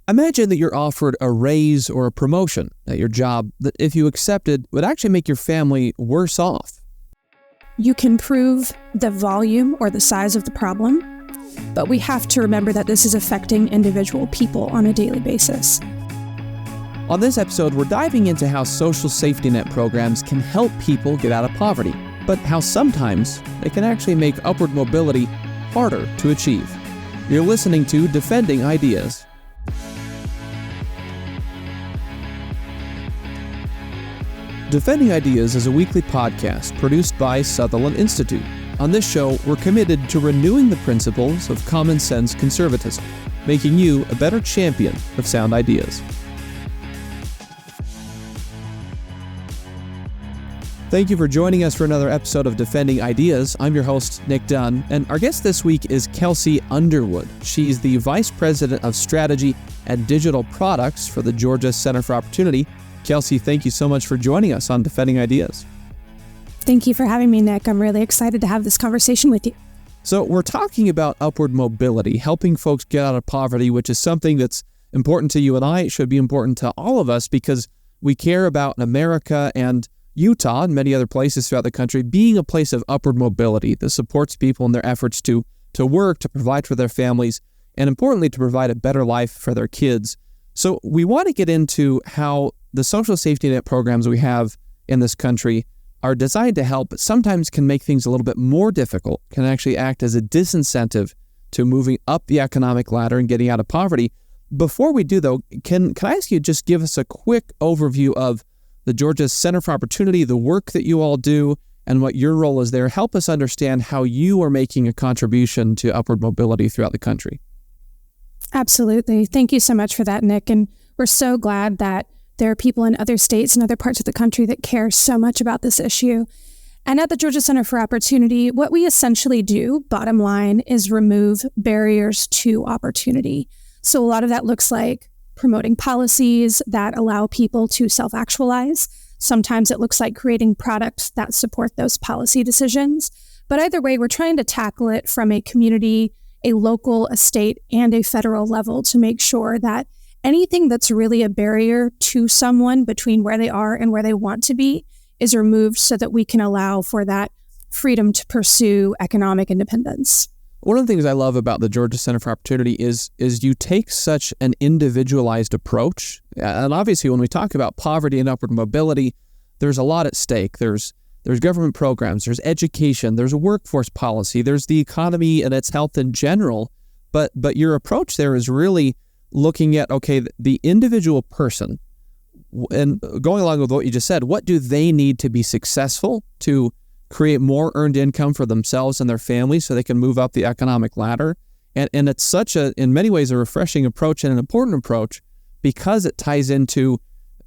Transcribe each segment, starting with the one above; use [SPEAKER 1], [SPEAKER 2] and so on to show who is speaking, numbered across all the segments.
[SPEAKER 1] Imagine that you're offered a raise or a promotion at your job that, if you accepted, would actually make your family worse off.
[SPEAKER 2] You can prove the volume or the size of the problem, but we have to remember that this is affecting individual people on a daily basis.
[SPEAKER 1] On this episode, we're diving into how social safety net programs can help people get out of poverty, but how sometimes they can actually make upward mobility harder to achieve. You're listening to Defending Ideas. Defending Ideas is a weekly podcast produced by Sutherland Institute. On this show, we're committed to renewing the principles of common sense conservatism, making you a better champion of sound ideas. Thank you for joining us for another episode of Defending Ideas. I'm your host, Nick Dunn, and our guest this week is Kelsey Underwood. She's the Vice President of Strategy and Digital Products for the Georgia Center for Opportunity. Kelsey, thank you so much for joining us on Defending Ideas.
[SPEAKER 2] Thank you for having me, Nick. I'm really excited to have this conversation with you.
[SPEAKER 1] So we're talking about upward mobility, helping folks get out of poverty, which is something that's important to you and I. It should be important to all of us because we care about America and Utah and many other places throughout the country being a place of upward mobility that supports people in their efforts to work, to provide for their families, and importantly, to provide a better life for their kids. So we want to get into how the social safety net programs we have in this country are designed to help, but sometimes can make things a little bit more difficult, can actually act as a disincentive to moving up the economic ladder and getting out of poverty. Before we do, though, can I ask you to just give us a quick overview of the Georgia Center for Opportunity, the work that you all do, and what your role is there? Help us understand how you are making a contribution to upward mobility throughout the country.
[SPEAKER 2] Absolutely. Thank you so much for that, Nick. And we're so glad that there are people in other states and other parts of the country that care so much about this issue. And at the Georgia Center for Opportunity, what we essentially do, bottom line, is remove barriers to opportunity. So a lot of that looks like promoting policies that allow people to self-actualize. Sometimes it looks like creating products that support those policy decisions. But either way, we're trying to tackle it from a community, a local, a state, and a federal level to make sure that anything that's really a barrier to someone between where they are and where they want to be is removed so that we can allow for that freedom to pursue economic independence.
[SPEAKER 1] One of the things I love about the Georgia Center for Opportunity is you take such an individualized approach. And obviously, when we talk about poverty and upward mobility, there's a lot at stake. There's government programs, there's education, there's a workforce policy, there's the economy and its health in general. But your approach there is really looking at, okay, the individual person, and going along with what you just said, what do they need to be successful to create more earned income for themselves and their families so they can move up the economic ladder? And it's such in many ways, a refreshing approach and an important approach because it ties into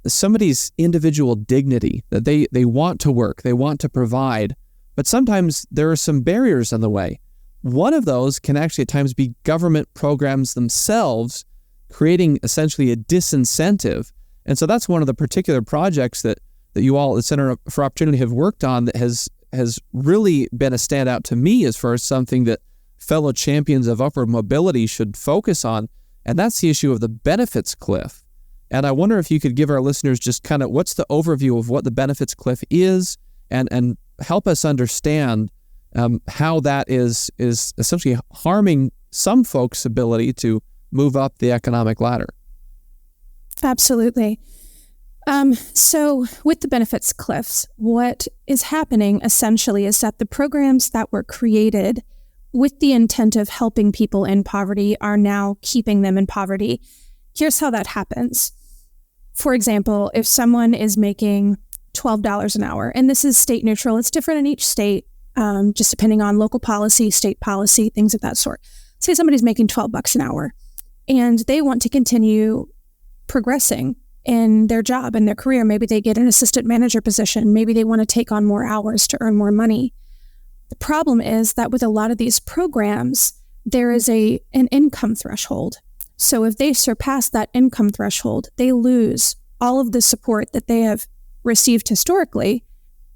[SPEAKER 1] somebody's individual dignity, that they want to work, they want to provide, but sometimes there are some barriers in the way. One of those can actually at times be government programs themselves, creating essentially a disincentive. And so that's one of the particular projects that you all at the Center for Opportunity have worked on that has really been a standout to me as far as something that fellow champions of upward mobility should focus on, and that's the issue of the benefits cliff. And I wonder if you could give our listeners just kind of what's the overview of what the benefits cliff is and help us understand how that is essentially harming some folks' ability to move up the economic ladder.
[SPEAKER 2] Absolutely. So with the benefits cliffs, what is happening essentially is that the programs that were created with the intent of helping people in poverty are now keeping them in poverty. Here's how that happens. For example, if someone is making $12 an hour, and this is state neutral, it's different in each state, just depending on local policy, state policy, things of that sort. Say somebody's making $12 an hour and they want to continue progressing in their job and their career. Maybe they get an assistant manager position. Maybe they want to take on more hours to earn more money. The problem is that with a lot of these programs, there is an income threshold. So if they surpass that income threshold, they lose all of the support that they have received historically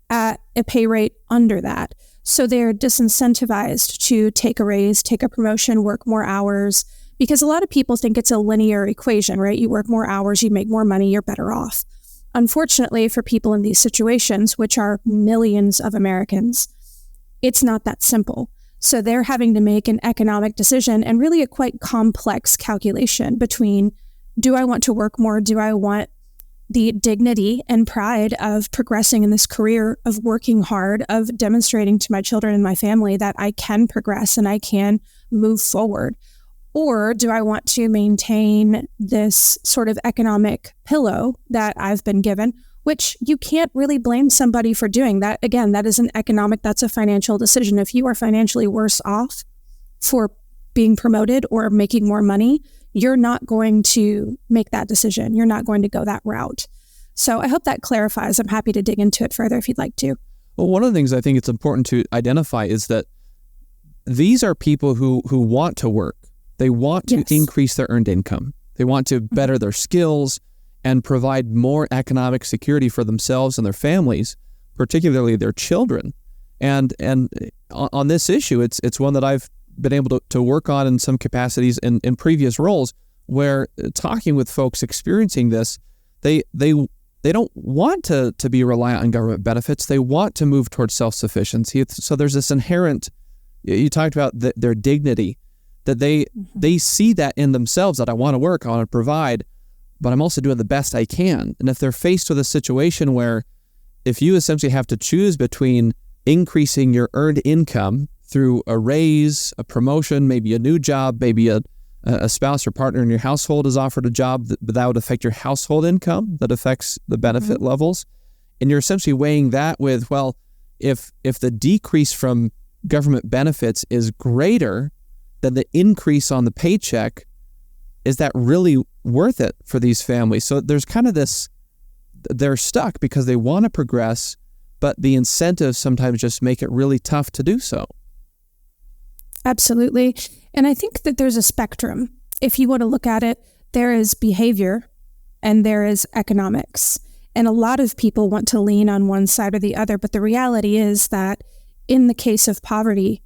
[SPEAKER 2] at a pay rate under that. So they're disincentivized to take a raise, take a promotion, work more hours, Because a lot of people think it's a linear equation, right? You work more hours, you make more money, you're better off. Unfortunately, for people in these situations, which are millions of Americans, it's not that simple. So they're having to make an economic decision and really a quite complex calculation between, do I want to work more? Do I want the dignity and pride of progressing in this career, of working hard, of demonstrating to my children and my family that I can progress and I can move forward? Or do I want to maintain this sort of economic pillow that I've been given, which you can't really blame somebody for doing that. Again, that is that's a financial decision. If you are financially worse off for being promoted or making more money, you're not going to make that decision. You're not going to go that route. So I hope that clarifies. I'm happy to dig into it further if you'd like to.
[SPEAKER 1] Well, one of the things I think it's important to identify is that these are people who want to work. They want to increase their earned income. They want to better their skills and provide more economic security for themselves and their families, particularly their children. And on this issue, it's one that I've been able to work on in some capacities in previous roles, where talking with folks experiencing this, they don't want to be reliant on government benefits. They want to move towards self-sufficiency. So there's this inherent, you talked about their dignity, that they see that in themselves, that I want to work, I want to provide, but I'm also doing the best I can. And if they're faced with a situation where if you essentially have to choose between increasing your earned income through a raise, a promotion, maybe a new job, maybe a spouse or partner in your household is offered a job that would affect your household income, that affects the benefit levels, and you're essentially weighing that with, well, if the decrease from government benefits is greater than the increase on the paycheck, is that really worth it for these families? So there's kind of this, they're stuck because they want to progress, but the incentives sometimes just make it really tough to do so.
[SPEAKER 2] Absolutely. And I think that there's a spectrum. If you want to look at it, there is behavior and there is economics. And a lot of people want to lean on one side or the other, but the reality is that in the case of poverty,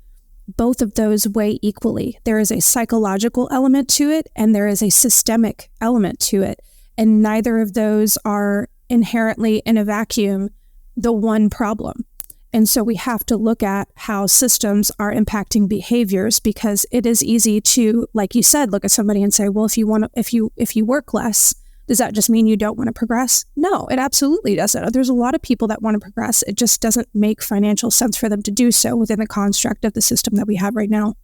[SPEAKER 2] both of those weigh equally. There is a psychological element to it, and there is a systemic element to it. And neither of those are inherently in a vacuum the one problem. And so we have to look at how systems are impacting behaviors, because it is easy to, like you said, look at somebody and say, well, if you work less, does that just mean you don't want to progress? No, it absolutely doesn't. There's a lot of people that want to progress. It just doesn't make financial sense for them to do so within the construct of the system that we have right now.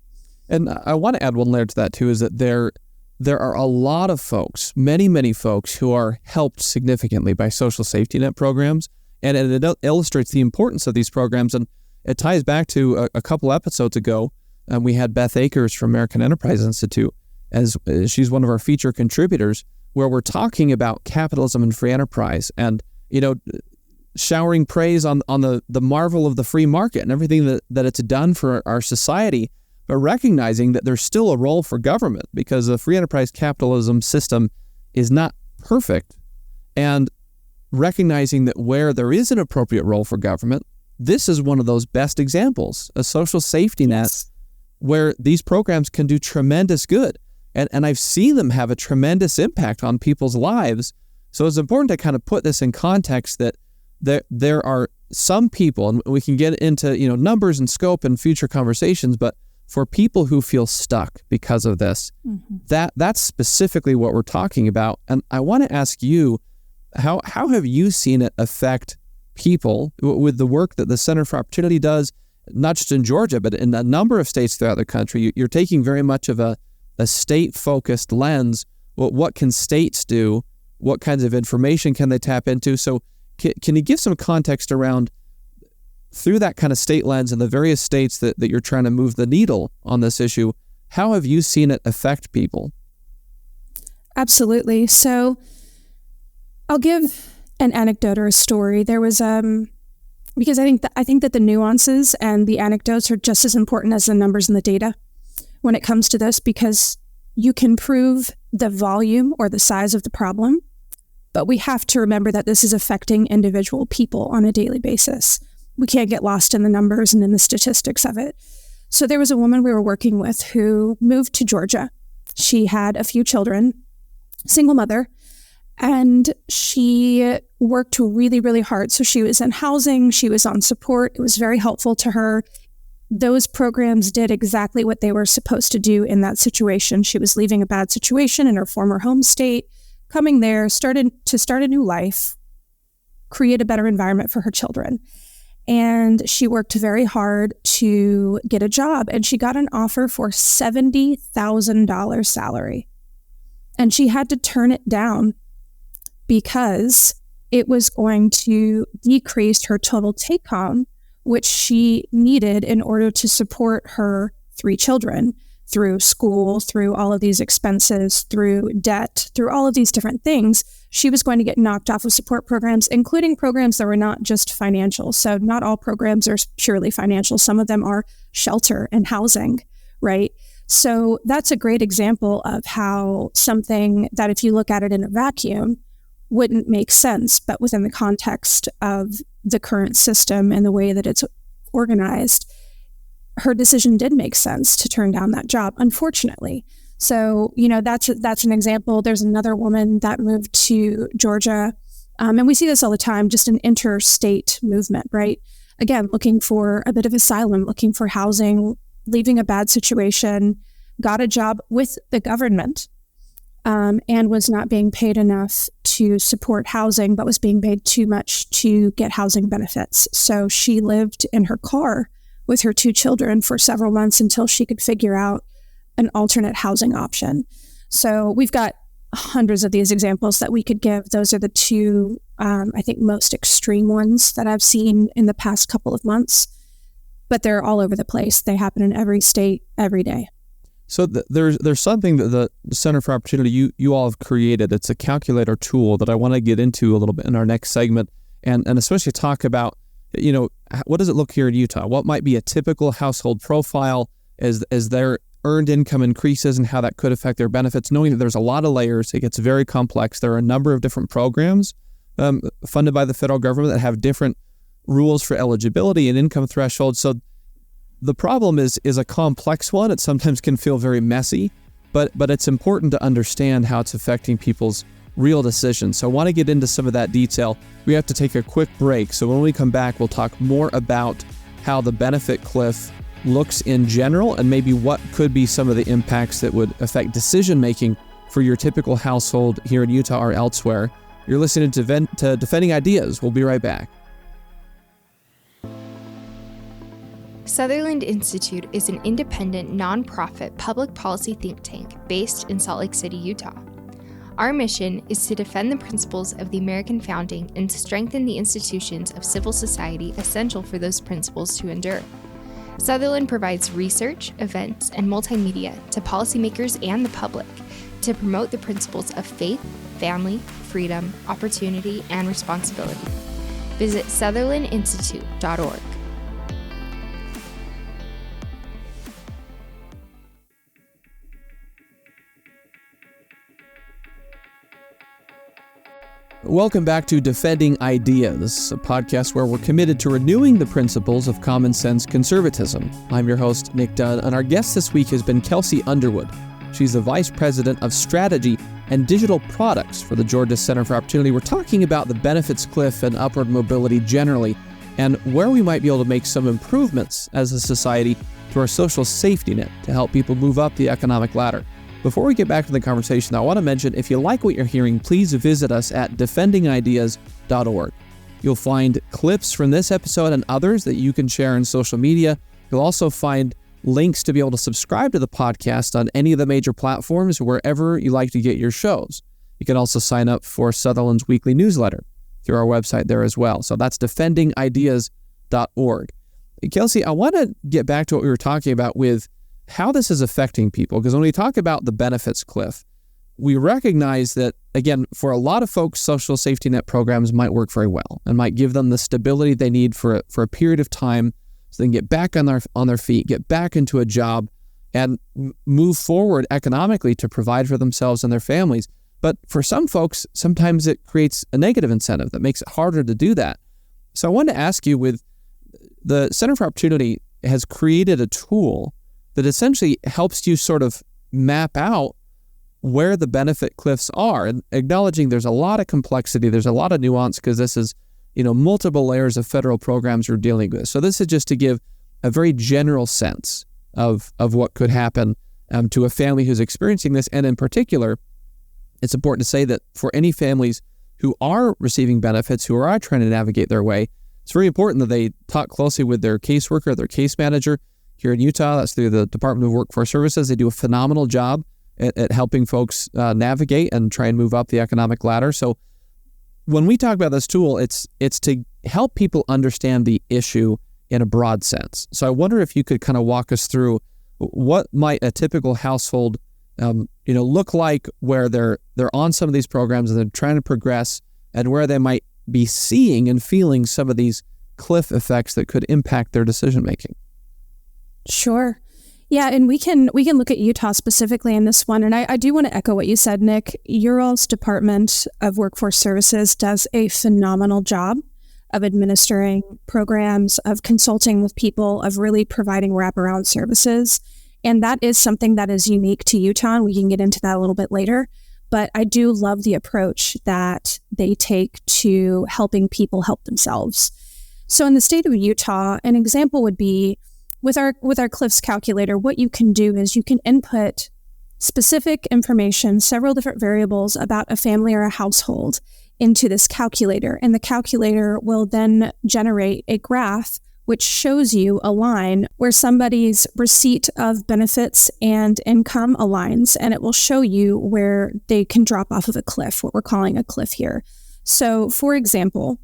[SPEAKER 1] And I want to add one layer to that too, is that there are a lot of folks, many folks who are helped significantly by social safety net programs. And it illustrates the importance of these programs. And it ties back to a couple episodes ago. We had Beth Akers from American Enterprise Institute, as she's one of our feature contributors, where we're talking about capitalism and free enterprise and, showering praise on the marvel of the free market and everything that it's done for our society, but recognizing that there's still a role for government because the free enterprise capitalism system is not perfect. And recognizing that where there is an appropriate role for government, this is one of those best examples, a social safety net where these programs can do tremendous good. And I've seen them have a tremendous impact on people's lives. So it's important to kind of put this in context that there are some people, and we can get into numbers and scope in future conversations, but for people who feel stuck because of this, that's specifically what we're talking about. And I want to ask you, how have you seen it affect people with the work that the Center for Opportunity does, not just in Georgia, but in a number of states throughout the country? You're taking very much of a state-focused lens. Well, what can states do? What kinds of information can they tap into? So can you give some context around, through that kind of state lens and the various states that you're trying to move the needle on this issue, how have you seen it affect people?
[SPEAKER 2] Absolutely. So I'll give an anecdote or a story. There was, because I think that the nuances and the anecdotes are just as important as the numbers and the data when it comes to this, because you can prove the volume or the size of the problem, but we have to remember that this is affecting individual people on a daily basis. We can't get lost in the numbers and in the statistics of it. So there was a woman we were working with who moved to Georgia. She had a few children, single mother, and she worked really, really hard. So she was in housing, she was on support. It was very helpful to her. Those programs did exactly what they were supposed to do in that situation. She was leaving a bad situation in her former home state, coming there, started to start a new life, create a better environment for her children. And she worked very hard to get a job, and she got an offer for $70,000 salary. And she had to turn it down because it was going to decrease her total take-home, which she needed in order to support her 3 children through school, through all of these expenses, through debt, through all of these different things. She was going to get knocked off of support programs, including programs that were not just financial. So not all programs are purely financial. Some of them are shelter and housing, right? So that's a great example of how something that, if you look at it in a vacuum, wouldn't make sense, but within the context of the current system and the way that it's organized, her decision did make sense to turn down that job, unfortunately. So, that's an example. There's another woman that moved to Georgia, and we see this all the time, just an interstate movement, right? Again, looking for a bit of asylum, looking for housing, leaving a bad situation, got a job with the government, and was not being paid enough to support housing, but was being paid too much to get housing benefits. So she lived in her car with her 2 children for several months until she could figure out an alternate housing option. So we've got hundreds of these examples that we could give. Those are the 2, I think, most extreme ones that I've seen in the past couple of months, but they're all over the place. They happen in every state, every day.
[SPEAKER 1] So there's something that the Center for Opportunity you all have created. It's a calculator tool that I want to get into a little bit in our next segment, and especially talk about, what does it look here in Utah? What might be a typical household profile as their earned income increases and how that could affect their benefits, knowing that there's a lot of layers. It gets very complex. There are a number of different programs funded by the federal government that have different rules for eligibility and income thresholds. So the problem is a complex one. It sometimes can feel very messy, but it's important to understand how it's affecting people's real decisions. So I want to get into some of that detail. We have to take a quick break. So when we come back, we'll talk more about how the benefit cliff looks in general and maybe what could be some of the impacts that would affect decision-making for your typical household here in Utah or elsewhere. You're listening to Defending Ideas. We'll be right back.
[SPEAKER 3] Sutherland Institute is an independent, nonprofit public policy think tank based in Salt Lake City, Utah. Our mission is to defend the principles of the American founding and strengthen the institutions of civil society essential for those principles to endure. Sutherland provides research, events, and multimedia to policymakers and the public to promote the principles of faith, family, freedom, opportunity, and responsibility. Visit sutherlandinstitute.org.
[SPEAKER 1] Welcome back to Defending Ideas, a podcast where we're committed to renewing the principles of common sense conservatism. I'm your host, Nick Dunn, and our guest this week has been Kelsey Underwood. She's the Vice President of Strategy and Digital Products for the Georgia Center for Opportunity. We're talking about the benefits cliff and upward mobility generally, and where we might be able to make some improvements as a society to our social safety net to help people move up the economic ladder. Before we get back to the conversation, I want to mention, if you like what you're hearing, please visit us at defendingideas.org. You'll find clips from this episode and others that you can share on social media. You'll also find links to be able to subscribe to the podcast on any of the major platforms, wherever you like to get your shows. You can also sign up for Sutherland's weekly newsletter through our website there as well. So that's defendingideas.org. Kelsey, I want to get back to what we were talking about with how this is affecting people, because when we talk about the benefits cliff, we recognize that, again, for a lot of folks, social safety net programs might work very well and might give them the stability they need for a period of time so they can get back on their feet, get back into a job, and move forward economically to provide for themselves and their families. But for some folks, sometimes it creates a negative incentive that makes it harder to do that. So I wanted to ask you, with the Center for Opportunity has created a tool that essentially helps you sort of map out where the benefit cliffs are, and acknowledging there's a lot of complexity, there's a lot of nuance, because this is, multiple layers of federal programs we're dealing with. So this is just to give a very general sense of what could happen to a family who's experiencing this. And in particular, it's important to say that for any families who are receiving benefits, who are trying to navigate their way, it's very important that they talk closely with their caseworker, their case manager. Here in Utah, that's through the Department of Workforce Services. They do a phenomenal job at helping folks navigate and try and move up the economic ladder. So when we talk about this tool, it's to help people understand the issue in a broad sense. So I wonder if you could kind of walk us through what might a typical household look like, where they're on some of these programs and they're trying to progress, and where they might be seeing and feeling some of these cliff effects that could impact their decision making.
[SPEAKER 2] Sure. Yeah, and we can look at Utah specifically in this one. And I do want to echo what you said, Nick. Your all's Department of Workforce Services does a phenomenal job of administering programs, of consulting with people, of really providing wraparound services. And that is something that is unique to Utah, and we can get into that a little bit later. But I do love the approach that they take to helping people help themselves. So in the state of Utah, an example would be with our CLIFS calculator. What you can do is you can input specific information, several different variables about a family or a household into this calculator. And the calculator will then generate a graph which shows you a line where somebody's receipt of benefits and income aligns, and it will show you where they can drop off of a cliff, what we're calling a cliff here. So, for example,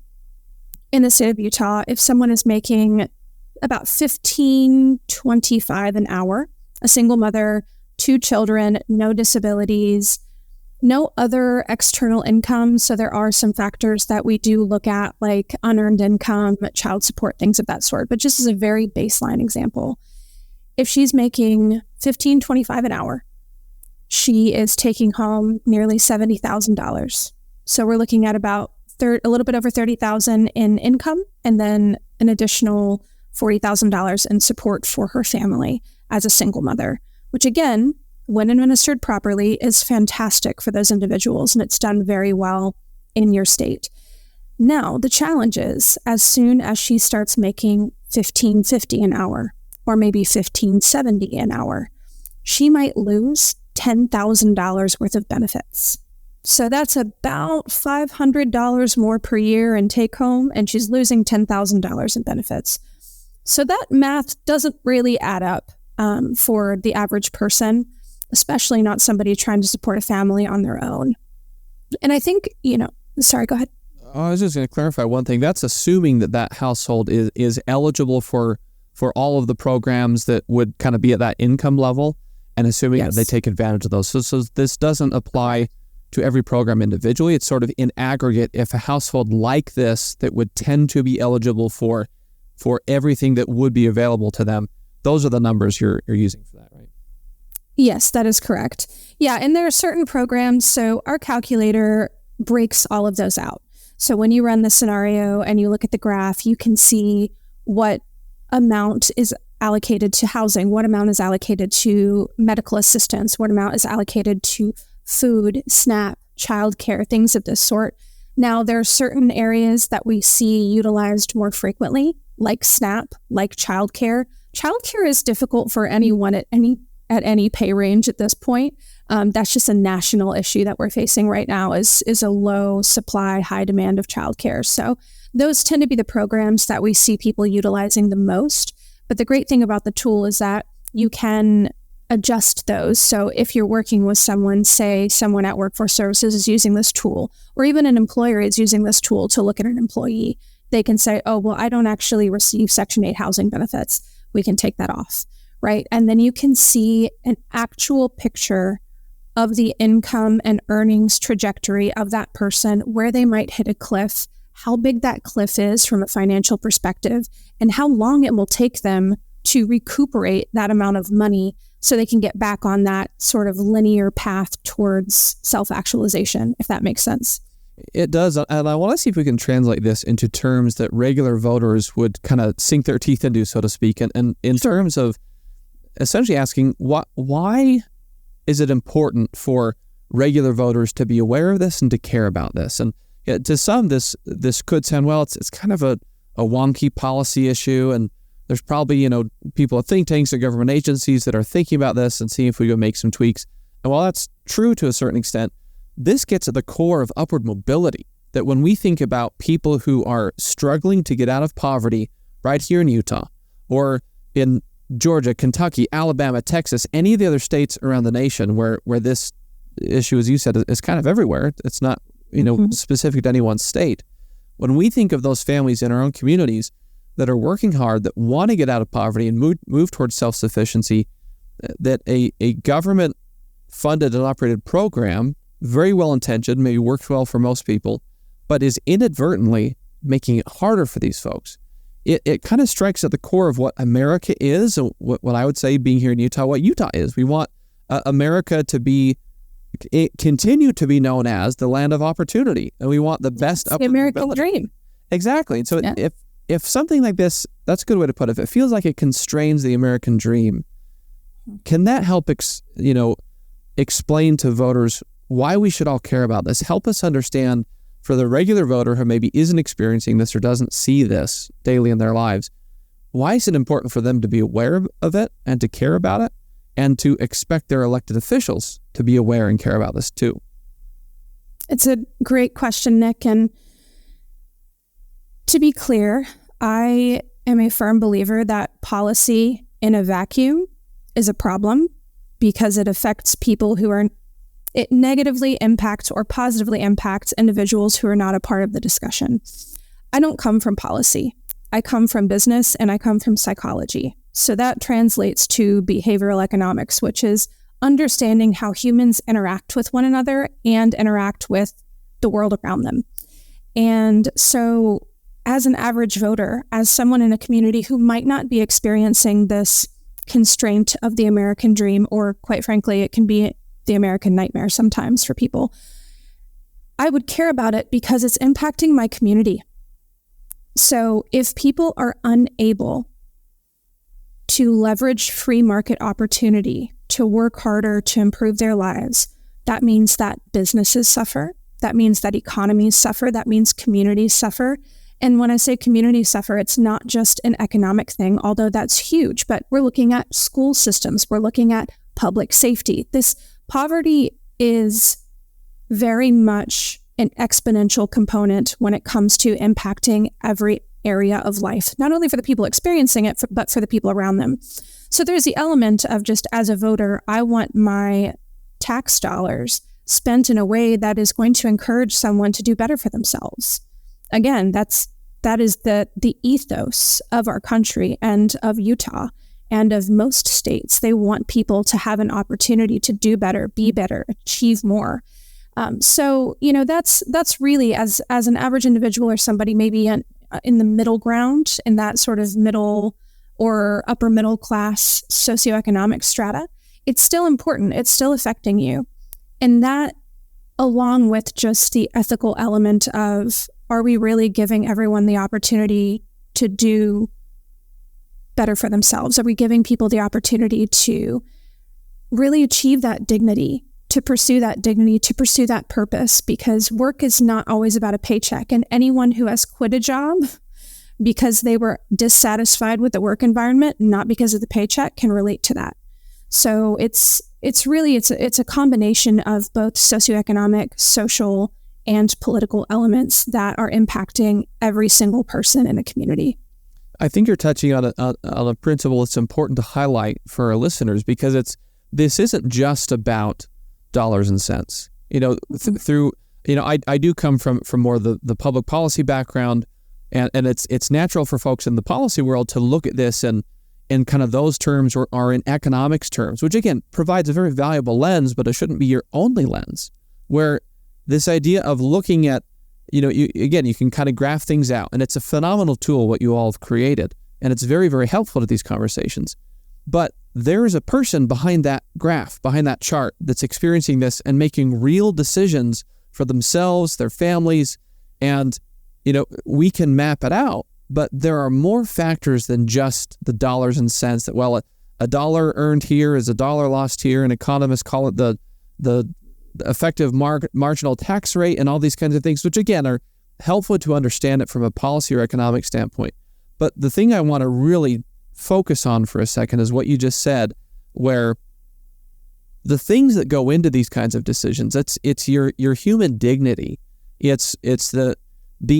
[SPEAKER 2] in the state of Utah, if someone is making about $15.25 an hour, a single mother, 2 children, no disabilities, no other external income. So there are some factors that we do look at, like unearned income, child support, things of that sort. But just as a very baseline example, if she's making $15.25 an hour, she is taking home nearly $70,000. So we're looking at about a little bit over $30,000 in income, and then an additional $40,000 in support for her family as a single mother, which again, when administered properly, is fantastic for those individuals, and it's done very well in your state. Now, the challenge is, as soon as she starts making $15.50 an hour, or maybe $15.70 an hour, she might lose $10,000 worth of benefits. So that's about $500 more per year in take home, and she's losing $10,000 in benefits. So that math doesn't really add up for the average person, especially not somebody trying to support a family on their own. And I think, sorry, go ahead.
[SPEAKER 1] I was just going to clarify one thing. That's assuming that household is eligible for all of the programs that would kind of be at that income level, and assuming that they take advantage of those. So this doesn't apply to every program individually. It's sort of in aggregate. If a household like this that would tend to be eligible for everything that would be available to them, those are the numbers you're using for that, right?
[SPEAKER 2] Yes, that is correct. Yeah, and there are certain programs, so our calculator breaks all of those out. So when you run the scenario and you look at the graph, you can see what amount is allocated to housing, what amount is allocated to medical assistance, what amount is allocated to food, SNAP, childcare, things of this sort. Now, there are certain areas that we see utilized more frequently, like SNAP, like childcare. Childcare is difficult for anyone at any pay range at this point. That's just a national issue that we're facing right now is a low supply, high demand of childcare. So those tend to be the programs that we see people utilizing the most. But the great thing about the tool is that you can adjust those. So if you're working with someone, say someone at Workforce Services is using this tool, or even an employer is using this tool to look at an employee, they can say, oh, well, I don't actually receive Section 8 housing benefits. We can take that off, right? And then you can see an actual picture of the income and earnings trajectory of that person, where they might hit a cliff, how big that cliff is from a financial perspective, and how long it will take them to recuperate that amount of money so they can get back on that sort of linear path towards self-actualization, if that makes sense.
[SPEAKER 1] It does. And I want to see if we can translate this into terms that regular voters would kind of sink their teeth into, so to speak. And in terms of essentially asking, why is it important for regular voters to be aware of this and to care about this. And to some, this could sound, well, it's kind of a wonky policy issue, and there's probably, people at think tanks and government agencies that are thinking about this and seeing if we can make some tweaks. And while that's true to a certain extent, this gets at the core of upward mobility, that when we think about people who are struggling to get out of poverty right here in Utah or in Georgia, Kentucky, Alabama, Texas, any of the other states around the nation where this issue, as you said, is kind of everywhere. It's not, specific to any one state. When we think of those families in our own communities that are working hard, that want to get out of poverty and move towards self-sufficiency, that a government-funded and operated program, very well-intentioned, maybe works well for most people, but is inadvertently making it harder for these folks. It kind of strikes at the core of what America is, and what I would say, being here in Utah, what Utah is. We want America to continue to be known as the land of opportunity, and we want the best.
[SPEAKER 2] It's the American dream.
[SPEAKER 1] Exactly. And so if something like this, that's a good way to put it, if it feels like it constrains the American dream, can that help explain to voters why we should all care about this? Help us understand, for the regular voter who maybe isn't experiencing this or doesn't see this daily in their lives, why is it important for them to be aware of it and to care about it, and to expect their elected officials to be aware and care about this too?
[SPEAKER 2] It's a great question, Nick. And to be clear, I am a firm believer that policy in a vacuum is a problem because it affects people it negatively impacts or positively impacts individuals who are not a part of the discussion. I don't come from policy. I come from business and I come from psychology. So that translates to behavioral economics, which is understanding how humans interact with one another and interact with the world around them. And so as an average voter, as someone in a community who might not be experiencing this constraint of the American dream, or quite frankly, it can be the American nightmare sometimes for people, I would care about it because it's impacting my community. So if people are unable to leverage free market opportunity to work harder to improve their lives, that means that businesses suffer. That means that economies suffer. That means communities suffer. And when I say communities suffer, it's not just an economic thing, although that's huge, but we're looking at school systems. We're looking at public safety. This poverty is very much an exponential component when it comes to impacting every area of life, not only for the people experiencing it, but for the people around them. So there's the element of, just as a voter, I want my tax dollars spent in a way that is going to encourage someone to do better for themselves. Again, that is the ethos of our country and of Utah and of most states. They want people to have an opportunity to do better, be better, achieve more. So that's really, as an average individual or somebody maybe in the middle ground, in that sort of middle or upper middle class socioeconomic strata, it's still important. It's still affecting you. And that, along with just the ethical element of, are we really giving everyone the opportunity to do better for themselves? Are we giving people the opportunity to really achieve that dignity, to pursue that purpose? Because work is not always about a paycheck. And anyone who has quit a job because they were dissatisfied with the work environment, not because of the paycheck, can relate to that. So it's a combination of both socioeconomic, social, and political elements that are impacting every single person in a community.
[SPEAKER 1] I think you're touching on a principle that's important to highlight for our listeners, because this isn't just about dollars and cents. I do come from more the public policy background, and it's natural for folks in the policy world to look at this in kind of those terms, or in economics terms, which again provides a very valuable lens, but it shouldn't be your only lens. Where this idea of looking at, you can kind of graph things out, and it's a phenomenal tool what you all have created, and it's very, very helpful to these conversations. But there is a person behind that graph, behind that chart, that's experiencing this and making real decisions for themselves, their families, and we can map it out. But there are more factors than just the dollars and cents. That, well, a dollar earned here is a dollar lost here, and economists call it the the effective marginal tax rate and all these kinds of things, which again are helpful to understand it from a policy or economic standpoint. But the thing I want to really focus on for a second is what you just said, where the things that go into these kinds of decisions, it's your human dignity. It's the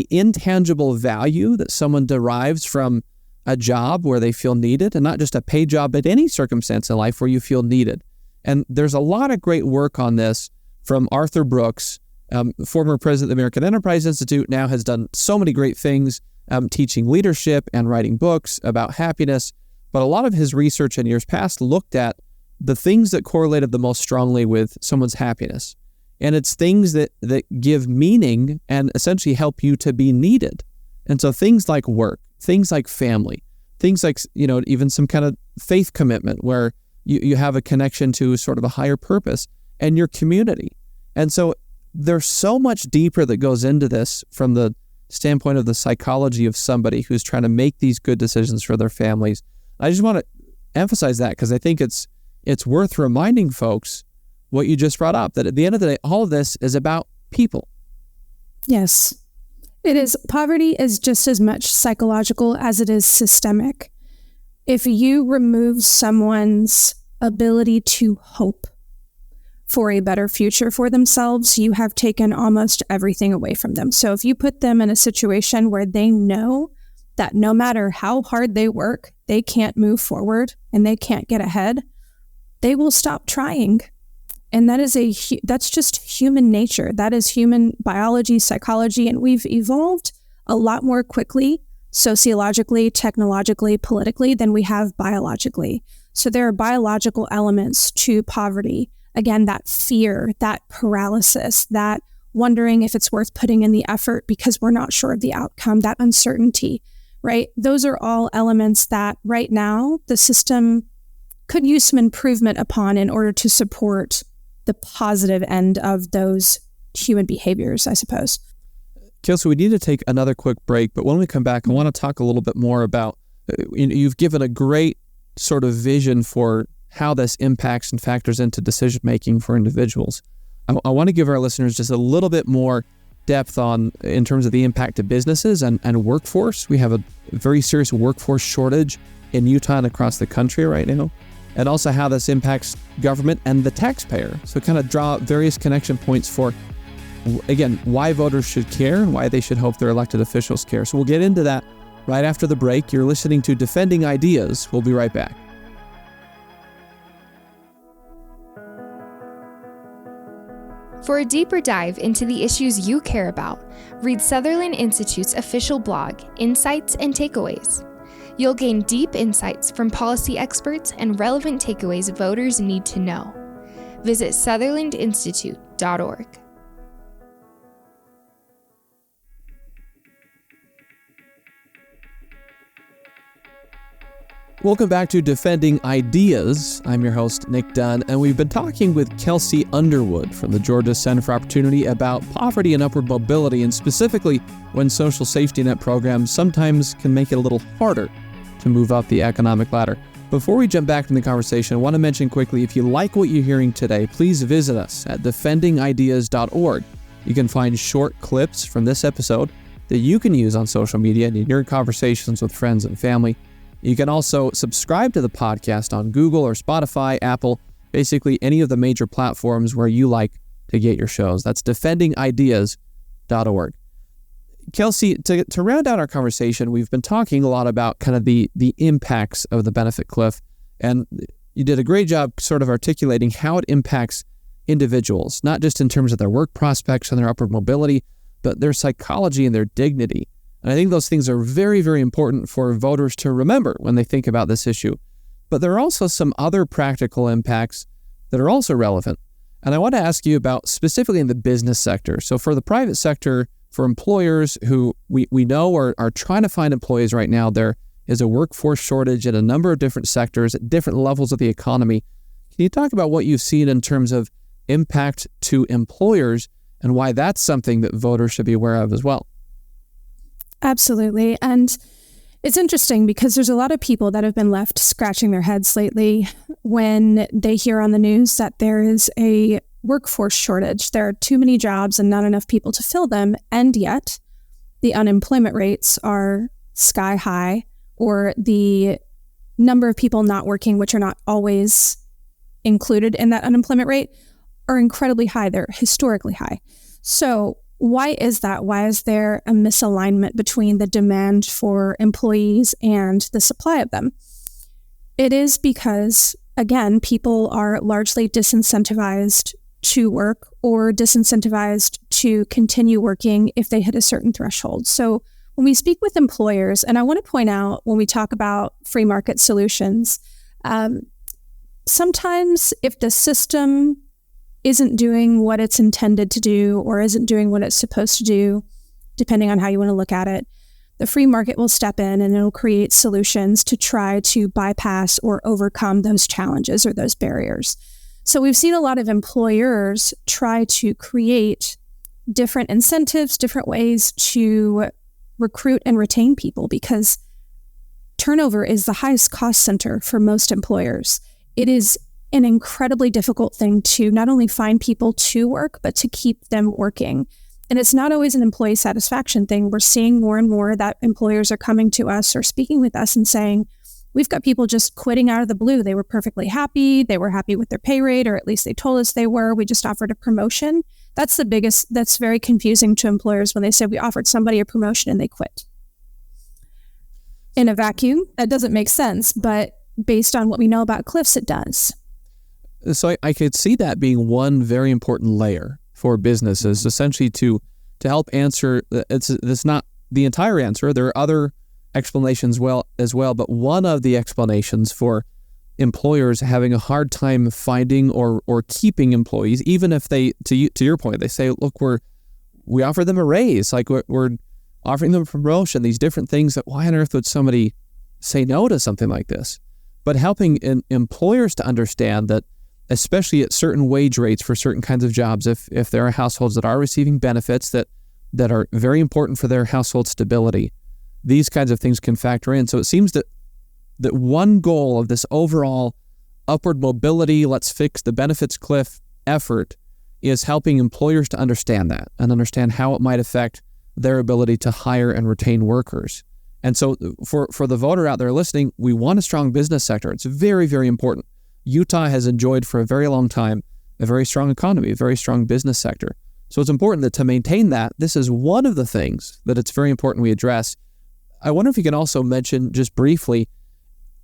[SPEAKER 1] intangible value that someone derives from a job where they feel needed, and not just a paid job, but any circumstance in life where you feel needed. And there's a lot of great work on this from Arthur Brooks, former president of the American Enterprise Institute, now has done so many great things, teaching leadership and writing books about happiness. But a lot of his research in years past looked at the things that correlated the most strongly with someone's happiness. And it's things that give meaning and essentially help you to be needed. And so things like work, things like family, things like, even some kind of faith commitment where you have a connection to sort of a higher purpose, and your community. And so there's so much deeper that goes into this from the standpoint of the psychology of somebody who's trying to make these good decisions for their families. I just want to emphasize that because I think it's worth reminding folks what you just brought up, that at the end of the day, all of this is about people.
[SPEAKER 2] Yes, it is. Poverty is just as much psychological as it is systemic. If you remove someone's ability to hope for a better future for themselves, you have taken almost everything away from them. So if you put them in a situation where they know that no matter how hard they work, they can't move forward and they can't get ahead, they will stop trying. And that's just human nature. That is human biology, psychology, and we've evolved a lot more quickly sociologically, technologically, politically than we have biologically. So there are biological elements to poverty. Again, that fear, that paralysis, that wondering if it's worth putting in the effort because we're not sure of the outcome, that uncertainty, right? Those are all elements that right now the system could use some improvement upon in order to support the positive end of those human behaviors, I suppose.
[SPEAKER 1] Kelsey, we need to take another quick break, but when we come back, I want to talk a little bit more about, you've given a great sort of vision for how this impacts and factors into decision-making for individuals. I want to give our listeners just a little bit more depth in terms of the impact to businesses and workforce. We have a very serious workforce shortage in Utah and across the country right now, and also how this impacts government and the taxpayer. So kind of draw various connection points for, again, why voters should care and why they should hope their elected officials care. So we'll get into that right after the break. You're listening to Defending Ideas. We'll be right back.
[SPEAKER 3] For a deeper dive into the issues you care about, read Sutherland Institute's official blog, Insights and Takeaways. You'll gain deep insights from policy experts and relevant takeaways voters need to know. Visit sutherlandinstitute.org.
[SPEAKER 1] Welcome back to Defending Ideas. I'm your host, Nick Dunn, and we've been talking with Kelsey Underwood from the Georgia Center for Opportunity about poverty and upward mobility, and specifically when social safety net programs sometimes can make it a little harder to move up the economic ladder. Before we jump back in the conversation, I want to mention quickly, if you like what you're hearing today, please visit us at defendingideas.org. You can find short clips from this episode that you can use on social media and in your conversations with friends and family. You can also subscribe to the podcast on Google or Spotify, Apple, basically any of the major platforms where you like to get your shows. That's defendingideas.org. Kelsey, to round out our conversation, we've been talking a lot about kind of the impacts of the benefit cliff, and you did a great job sort of articulating how it impacts individuals, not just in terms of their work prospects and their upward mobility, but their psychology and their dignity. And I think those things are very, very important for voters to remember when they think about this issue. But there are also some other practical impacts that are also relevant. And I want to ask you about specifically in the business sector. So for the private sector, for employers who we know are trying to find employees right now, there is a workforce shortage in a number of different sectors at different levels of the economy. Can you talk about what you've seen in terms of impact to employers and why that's something that voters should be aware of as well?
[SPEAKER 2] Absolutely. And it's interesting because there's a lot of people that have been left scratching their heads lately when they hear on the news that there is a workforce shortage. There are too many jobs and not enough people to fill them, and yet the unemployment rates are sky high, or the number of people not working, which are not always included in that unemployment rate, are incredibly high. They're historically high. So why is that? Why is there a misalignment between the demand for employees and the supply of them? It is because, again, people are largely disincentivized to work or disincentivized to continue working if they hit a certain threshold. So when we speak with employers, and I want to point out when we talk about free market solutions, sometimes if the system isn't doing what it's intended to do or isn't doing what it's supposed to do, depending on how you want to look at it, the free market will step in and it'll create solutions to try to bypass or overcome those challenges or those barriers. So we've seen a lot of employers try to create different incentives, different ways to recruit and retain people, because turnover is the highest cost center for most employers. It is an incredibly difficult thing to not only find people to work, but to keep them working. And it's not always an employee satisfaction thing. We're seeing more and more that employers are coming to us or speaking with us and saying, we've got people just quitting out of the blue. They were perfectly happy. They were happy with their pay rate, or at least they told us they were. We just offered a promotion. That's the biggest, that's very confusing to employers when they say we offered somebody a promotion and they quit. In a vacuum, that doesn't make sense, but based on what we know about Cliffs, it does.
[SPEAKER 1] So I could see that being one very important layer for businesses, essentially to help answer. It's not the entire answer. There are other explanations as well, but one of the explanations for employers having a hard time finding or keeping employees, even if they, to your point, they say, look, we offer them a raise, like we're offering them a promotion, these different things, that why on earth would somebody say no to something like this? But helping employers to understand that, especially at certain wage rates for certain kinds of jobs, if there are households that are receiving benefits that are very important for their household stability, these kinds of things can factor in. So it seems that one goal of this overall upward mobility, let's fix the benefits cliff effort, is helping employers to understand that and understand how it might affect their ability to hire and retain workers. And so for the voter out there listening, we want a strong business sector. It's very, very important. Utah has enjoyed for a very long time a very strong economy, a very strong business sector. So it's important that to maintain that, this is one of the things that it's very important we address. I wonder if you can also mention just briefly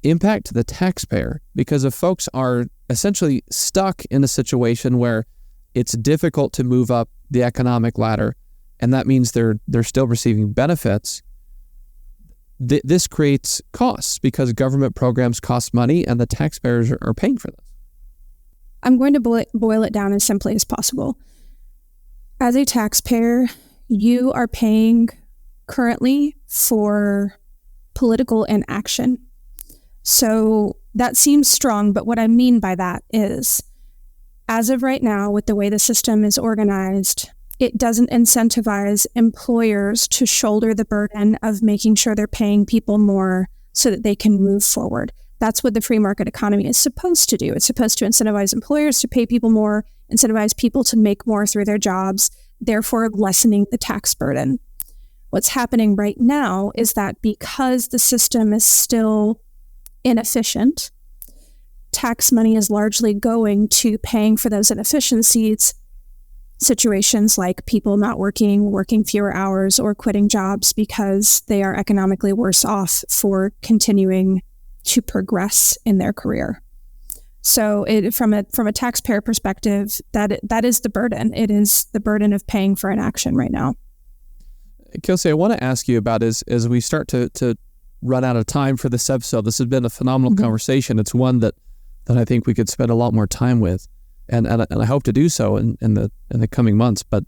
[SPEAKER 1] impact to the taxpayer, because if folks are essentially stuck in a situation where it's difficult to move up the economic ladder, and that means they're still receiving benefits, this creates costs because government programs cost money and the taxpayers are paying for this.
[SPEAKER 2] I'm going to boil it down as simply as possible. As a taxpayer, you are paying currently for political inaction. So that seems strong, but what I mean by that is, as of right now, with the way the system is organized, it doesn't incentivize employers to shoulder the burden of making sure they're paying people more so that they can move forward. That's what the free market economy is supposed to do. It's supposed to incentivize employers to pay people more, incentivize people to make more through their jobs, therefore lessening the tax burden. What's happening right now is that because the system is still inefficient, tax money is largely going to paying for those inefficiencies, situations like people not working fewer hours, or quitting jobs because they are economically worse off for continuing to progress in their career. So from a taxpayer perspective, that is the burden. It is the burden of paying for inaction right now.
[SPEAKER 1] Kelsey, I want to ask you about as we start to run out of time for this episode. This has been a phenomenal conversation. It's one that I think we could spend a lot more time with. And I hope to do so in the coming months. But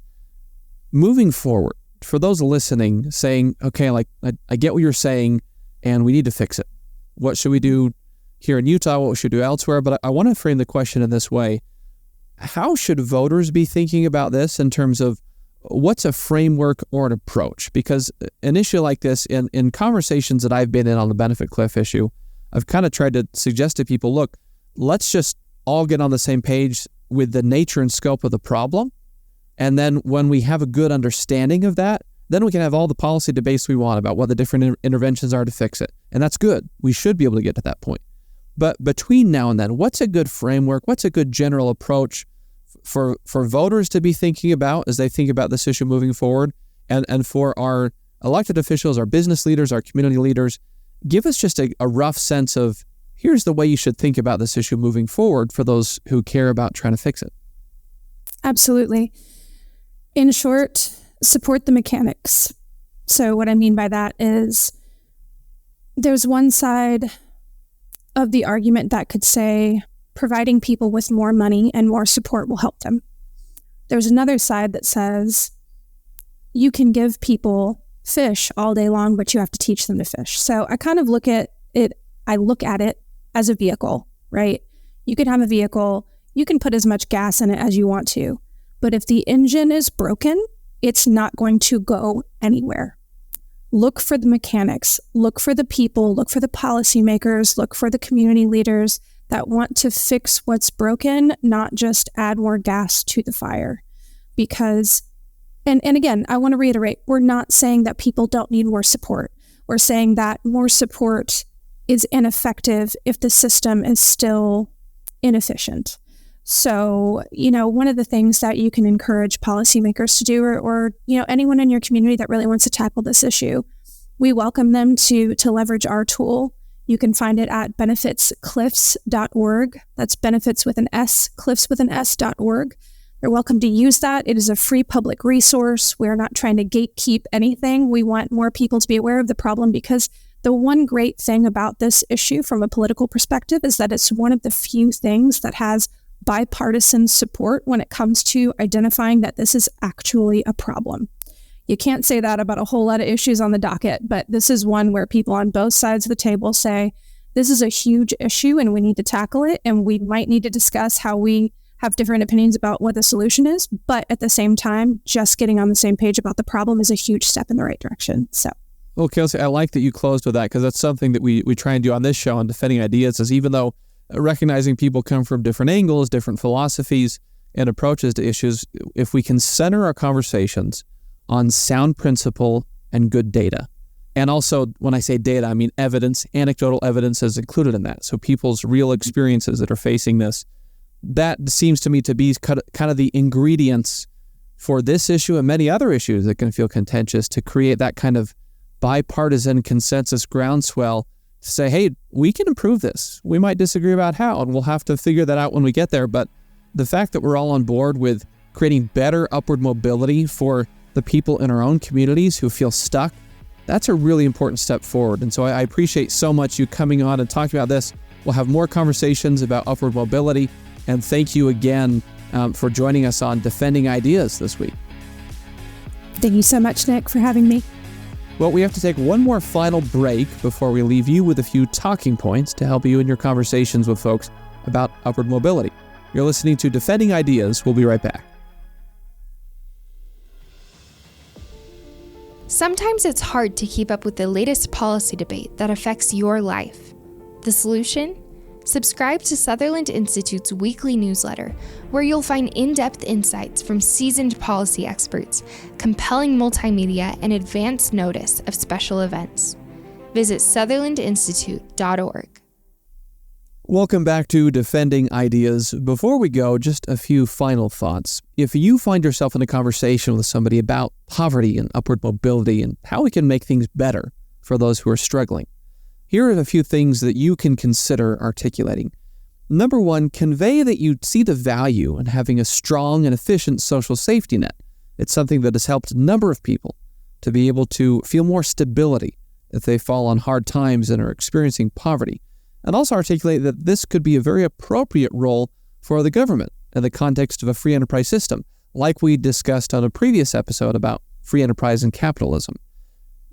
[SPEAKER 1] moving forward, for those listening, saying, okay, like I get what you're saying, and we need to fix it. What should we do here in Utah? What should we do elsewhere? But I want to frame the question in this way: how should voters be thinking about this in terms of what's a framework or an approach? Because an issue like this, in conversations that I've been in on the benefit cliff issue, I've kind of tried to suggest to people, look, let's just all get on the same page. with the nature and scope of the problem. And then when we have a good understanding of that, then we can have all the policy debates we want about what the different interventions are to fix it. And that's good. We should be able to get to that point. But between now and then, what's a good framework? What's a good general approach for voters to be thinking about as they think about this issue moving forward? And for our elected officials, our business leaders, our community leaders, give us just a rough sense of, here's the way you should think about this issue moving forward for those who care about trying to fix it.
[SPEAKER 2] Absolutely. In short, support the mechanics. So what I mean by that is there's one side of the argument that could say providing people with more money and more support will help them. There's another side that says you can give people fish all day long, but you have to teach them to fish. So I kind of look at it as a vehicle, right? You can have a vehicle, you can put as much gas in it as you want to, but if the engine is broken, it's not going to go anywhere. Look for the mechanics, look for the people, look for the policymakers, look for the community leaders that want to fix what's broken, not just add more gas to the fire. Because, and again, I want to reiterate, we're not saying that people don't need more support. We're saying that more support is ineffective if the system is still inefficient. So, one of the things that you can encourage policymakers to do, or anyone in your community that really wants to tackle this issue, we welcome them to leverage our tool. You can find it at benefitscliffs.org. That's benefits with an S, cliffs with an S.org. They're welcome to use that. It is a free public resource. We're not trying to gatekeep anything. We want more people to be aware of the problem, because the one great thing about this issue from a political perspective is that it's one of the few things that has bipartisan support when it comes to identifying that this is actually a problem. You can't say that about a whole lot of issues on the docket, but this is one where people on both sides of the table say, this is a huge issue and we need to tackle it, and we might need to discuss how we have different opinions about what the solution is, but at the same time, just getting on the same page about the problem is a huge step in the right direction. So.
[SPEAKER 1] Well, Kelsey, I like that you closed with that, because that's something that we try and do on this show on Defending Ideas, is even though recognizing people come from different angles, different philosophies and approaches to issues, if we can center our conversations on sound principle and good data. And also, when I say data, I mean evidence, anecdotal evidence is included in that. So people's real experiences that are facing this, that seems to me to be kind of the ingredients for this issue and many other issues that can feel contentious, to create that kind of bipartisan consensus groundswell to say, hey, we can improve this. We might disagree about how, and we'll have to figure that out when we get there. But the fact that we're all on board with creating better upward mobility for the people in our own communities who feel stuck, that's a really important step forward. And so I appreciate so much you coming on and talking about this. We'll have more conversations about upward mobility. And thank you again for joining us on Defending Ideas this week.
[SPEAKER 2] Thank you so much, Nick, for having me.
[SPEAKER 1] Well, we have to take one more final break before we leave you with a few talking points to help you in your conversations with folks about upward mobility. You're listening to Defending Ideas. We'll be right back.
[SPEAKER 3] Sometimes it's hard to keep up with the latest policy debate that affects your life. The solution? Subscribe to Sutherland Institute's weekly newsletter, where you'll find in-depth insights from seasoned policy experts, compelling multimedia, and advance notice of special events. Visit sutherlandinstitute.org.
[SPEAKER 1] Welcome back to Defending Ideas. Before we go, just a few final thoughts. If you find yourself in a conversation with somebody about poverty and upward mobility and how we can make things better for those who are struggling, here are a few things that you can consider articulating. Number one, convey that you see the value in having a strong and efficient social safety net. It's something that has helped a number of people to be able to feel more stability if they fall on hard times and are experiencing poverty. And also articulate that this could be a very appropriate role for the government in the context of a free enterprise system, like we discussed on a previous episode about free enterprise and capitalism.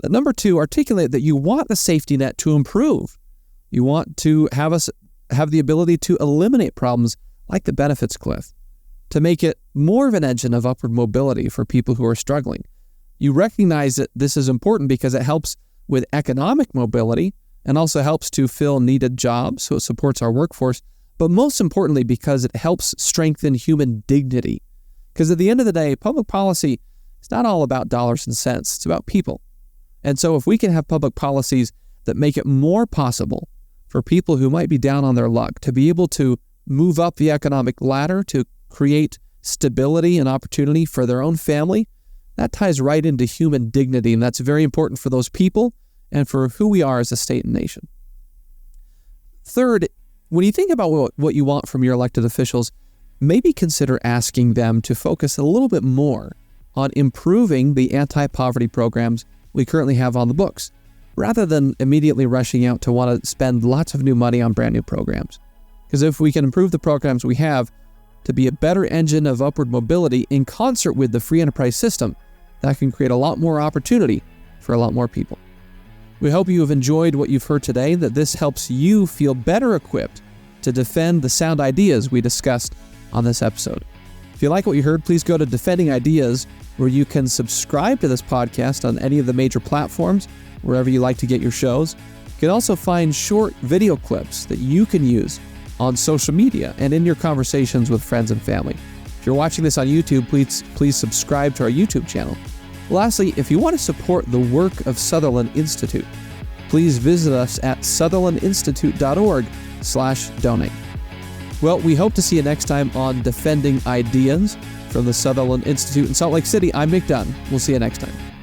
[SPEAKER 1] Number two, articulate that you want the safety net to improve. You want to have us have the ability to eliminate problems like the benefits cliff, to make it more of an engine of upward mobility for people who are struggling. You recognize that this is important because it helps with economic mobility and also helps to fill needed jobs, so it supports our workforce, but most importantly because it helps strengthen human dignity. Because at the end of the day, public policy is not all about dollars and cents, it's about people. And so if we can have public policies that make it more possible for people who might be down on their luck to be able to move up the economic ladder, to create stability and opportunity for their own family, that ties right into human dignity, and that's very important for those people and for who we are as a state and nation. Third, when you think about what you want from your elected officials, maybe consider asking them to focus a little bit more on improving the anti-poverty programs we currently have on the books, rather than immediately rushing out to want to spend lots of new money on brand new programs. Because if we can improve the programs we have to be a better engine of upward mobility in concert with the free enterprise system, that can create a lot more opportunity for a lot more people. We hope you have enjoyed what you've heard today, that this helps you feel better equipped to defend the sound ideas we discussed on this episode. If you like what you heard, please go to Defending Ideas, where you can subscribe to this podcast on any of the major platforms, wherever you like to get your shows. You can also find short video clips that you can use on social media and in your conversations with friends and family. If you're watching this on YouTube, please subscribe to our YouTube channel. Lastly, if you want to support the work of Sutherland Institute, please visit us at sutherlandinstitute.org/donate. Well, we hope to see you next time on Defending Ideas from the Sutherland Institute in Salt Lake City. I'm Nick Dunn. We'll see you next time.